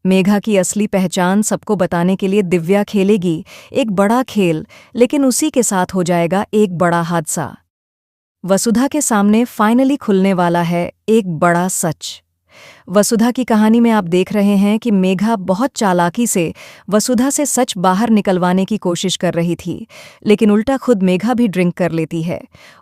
मेघा की असली पहचान सबको बताने के लिए दिव्या खेलेगी एक बड़ा खेल, लेकिन उसी के साथ हो जाएगा एक बड़ा हादसा। वसुधा के सामने फाइनली खुलने वाला है एक बड़ा सच। वसुधा की कहानी में आप देख रहे हैं कि मेघा बहुत चालाकी से वसुधा से सच बाहर निकलवाने की कोशिश कर रही थी, लेकिन उल्टा खुद मेघा भी ड्रिंक कर लेती है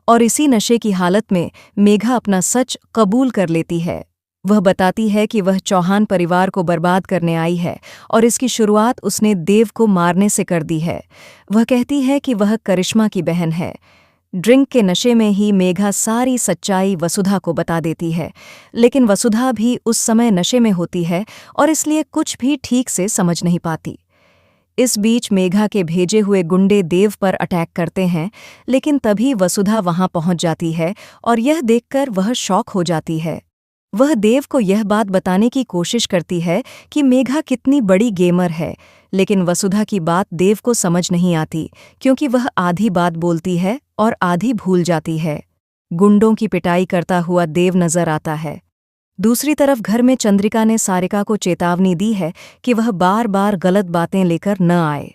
और इसी नशे की हालत में मेघा अपना सच कबूल कर लेती है। वह बताती है कि वह चौहान परिवार को बर्बाद करने आई है और इसकी शुरुआत उसने देव को मारने से कर दी है। वह कहती है कि वह करिश्मा की बहन है। ड्रिंक के नशे में ही मेघा सारी सच्चाई वसुधा को बता देती है, लेकिन वसुधा भी उस समय नशे में होती है और इसलिए कुछ भी ठीक से समझ नहीं पाती। इस बीच मेघा के भेजे हुए गुंडे देव पर अटैक करते हैं, लेकिन तभी वसुधा वहां पहुंच जाती है और यह देखकर वह शॉक हो जाती है। वह देव को यह बात बताने की कोशिश करती है कि मेघा कितनी बड़ी गेमर है, लेकिन वसुधा की बात देव को समझ नहीं आती, क्योंकि वह आधी बात बोलती है और आधी भूल जाती है। गुंडों की पिटाई करता हुआ देव नजर आता है। दूसरी तरफ घर में चंद्रिका ने सारिका को चेतावनी दी है कि वह बार बार गलत बातें लेकर न आए।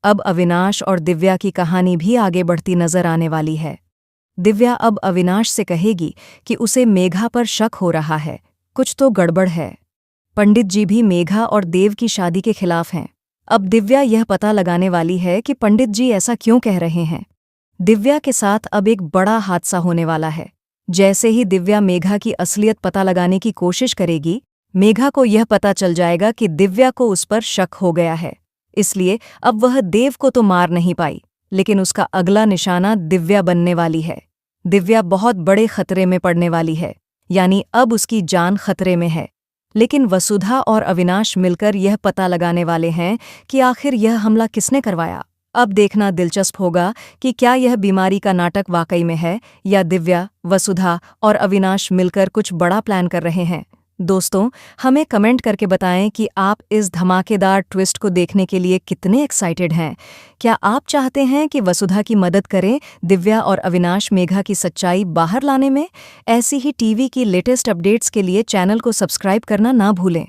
अब अविनाश और दिव्या की कहानी भी आगे बढ़ती नजर आने वाली है। दिव्या अब अविनाश से कहेगी कि उसे मेघा पर शक हो रहा है, कुछ तो गड़बड़ है। पंडित जी भी मेघा और देव की शादी के खिलाफ हैं। अब दिव्या यह पता लगाने वाली है कि पंडित जी ऐसा क्यों कह रहे हैं। दिव्या के साथ अब एक बड़ा हादसा होने वाला है। जैसे ही दिव्या मेघा की असलियत पता लगाने की कोशिश करेगी, मेघा को यह पता चल जाएगा कि दिव्या को उस पर शक हो गया है। इसलिए अब वह देव को तो मार नहीं पाई, लेकिन उसका अगला निशाना दिव्या बनने वाली है। दिव्या बहुत बड़े खतरे में पड़ने वाली है, यानी अब उसकी जान खतरे में है। लेकिन वसुधा और अविनाश मिलकर यह पता लगाने वाले हैं कि आखिर यह हमला किसने करवाया। अब देखना दिलचस्प होगा कि क्या यह बीमारी का नाटक वाकई में है या दिव्या, वसुधा और अविनाश मिलकर कुछ बड़ा प्लान कर रहे हैं। दोस्तों, हमें कमेंट करके बताएं कि आप इस धमाकेदार ट्विस्ट को देखने के लिए कितने एक्साइटेड हैं। क्या आप चाहते हैं कि वसुधा की मदद करें दिव्या और अविनाश मेघा की सच्चाई बाहर लाने में? ऐसी ही टीवी की लेटेस्ट अपडेट्स के लिए चैनल को सब्सक्राइब करना ना भूलें।